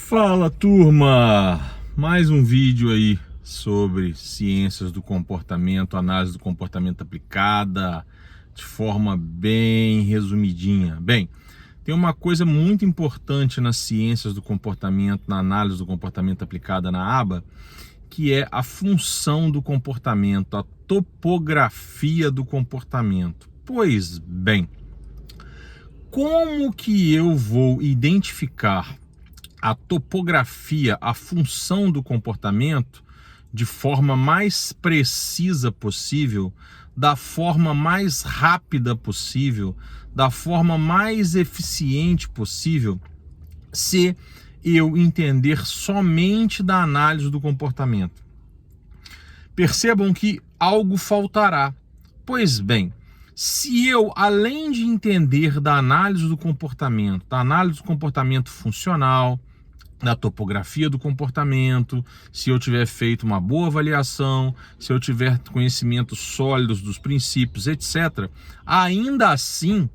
Fala, turma! Mais um vídeo aí sobre ciências do comportamento, análise do comportamento aplicada, de forma bem resumidinha. Bem, tem uma coisa muito importante nas ciências do comportamento, na análise do comportamento aplicada na aba, que é a função do comportamento, a topografia do comportamento. Pois bem, como que eu vou identificar a topografia, a função do comportamento de forma mais precisa possível, da forma mais rápida possível, da forma mais eficiente possível, se eu entender somente da análise do comportamento? Percebam que algo faltará. Pois bem, se eu, além de entender da análise do comportamento funcional, da topografia do comportamento, se eu tiver feito uma boa avaliação, se eu tiver conhecimentos sólidos dos princípios, etc., ainda assim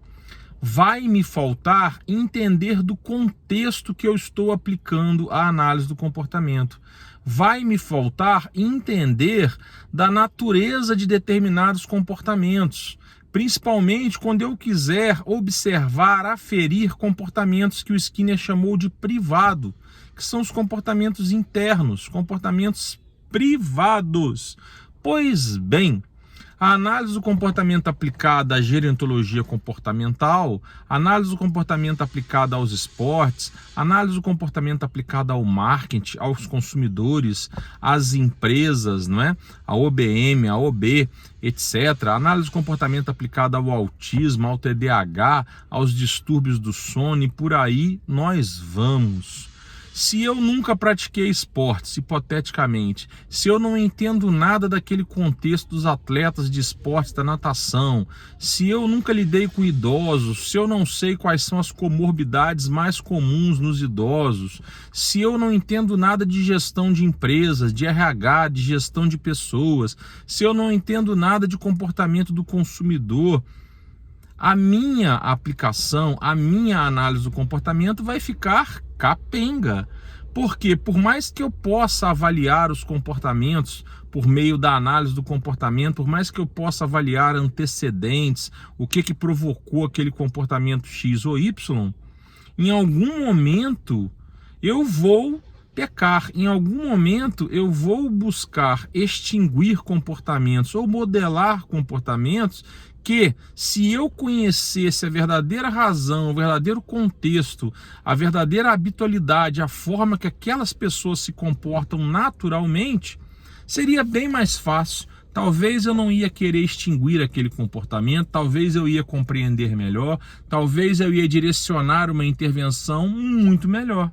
vai me faltar entender do contexto que eu estou aplicando a análise do comportamento. Vai me faltar entender da natureza de determinados comportamentos, principalmente quando eu quiser observar, aferir comportamentos que o Skinner chamou de privado, que são os comportamentos internos, comportamentos privados. Pois bem, a análise do comportamento aplicada à gerontologia comportamental, a análise do comportamento aplicada aos esportes, a análise do comportamento aplicada ao marketing, aos consumidores, às empresas, não é? A OBM, a OB, etc. A análise do comportamento aplicada ao autismo, ao TDAH, aos distúrbios do sono e por aí nós vamos. Se eu nunca pratiquei esportes, hipoteticamente, se eu não entendo nada daquele contexto dos atletas de esportes da natação, se eu nunca lidei com idosos, se eu não sei quais são as comorbidades mais comuns nos idosos, se eu não entendo nada de gestão de empresas, de RH, de gestão de pessoas, se eu não entendo nada de comportamento do consumidor, a minha aplicação, a minha análise do comportamento vai ficar capenga. Porque por mais que eu possa avaliar os comportamentos por meio da análise do comportamento, por mais que eu possa avaliar antecedentes, o que provocou aquele comportamento X ou Y, em algum momento eu vou pecar, em algum momento eu vou buscar extinguir comportamentos ou modelar comportamentos que, se eu conhecesse a verdadeira razão, o verdadeiro contexto, a verdadeira habitualidade, a forma que aquelas pessoas se comportam naturalmente, seria bem mais fácil. Talvez eu não ia querer extinguir aquele comportamento, talvez eu ia compreender melhor, talvez eu ia direcionar uma intervenção muito melhor.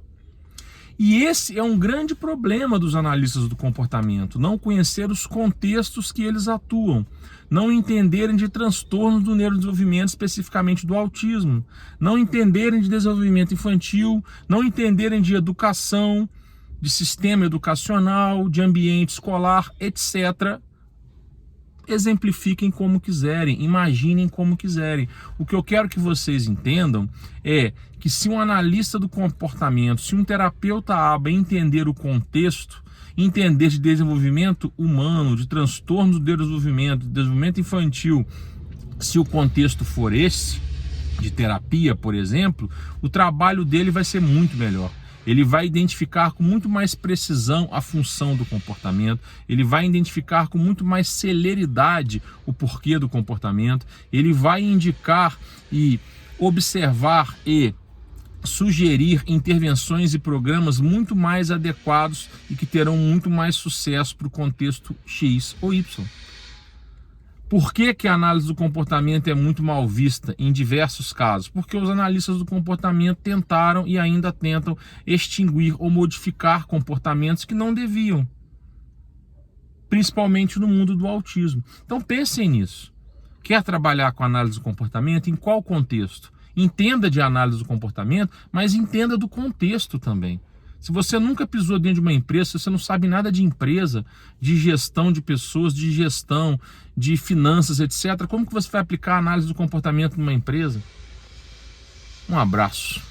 E esse é um grande problema dos analistas do comportamento, não conhecer os contextos que eles atuam, não entenderem de transtornos do neurodesenvolvimento, especificamente do autismo, não entenderem de desenvolvimento infantil, não entenderem de educação, de sistema educacional, de ambiente escolar, etc. Exemplifiquem como quiserem, imaginem como quiserem. O que eu quero que vocês entendam é que se um analista do comportamento, se um terapeuta aba entender o contexto, entender de desenvolvimento humano, de transtornos do desenvolvimento, de desenvolvimento infantil, se o contexto for esse, de terapia, por exemplo, o trabalho dele vai ser muito melhor. Ele vai identificar com muito mais precisão a função do comportamento, ele vai identificar com muito mais celeridade o porquê do comportamento, ele vai indicar e observar e sugerir intervenções e programas muito mais adequados e que terão muito mais sucesso para o contexto X ou Y. Por que a análise do comportamento é muito mal vista em diversos casos? Porque os analistas do comportamento tentaram e ainda tentam extinguir ou modificar comportamentos que não deviam, principalmente no mundo do autismo. Então pensem nisso. Quer trabalhar com análise do comportamento? Em qual contexto? Entenda de análise do comportamento, mas entenda do contexto também. Se você nunca pisou dentro de uma empresa, se você não sabe nada de empresa, de gestão de pessoas, de gestão, de finanças, etc., como que você vai aplicar a análise do comportamento numa empresa? Um abraço.